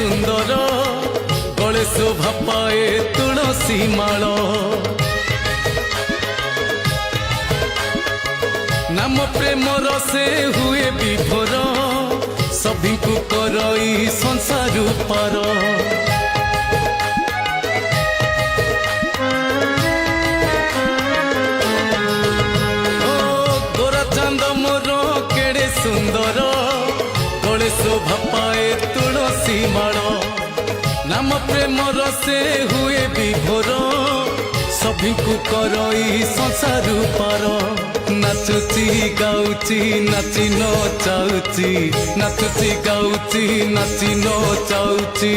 सुंदर गले शोभा पाए तुलसी माल नाम प्रेमर से हुए विभोर सभी को करई संसार पार सुंदर गले शोभा पाए तुलसी माल नाम प्रेमर से हुए विभोर सभी को करई संसार पार नाचुची गाउची नाची नचाउची नाचुची गाउची नाची नचाउची।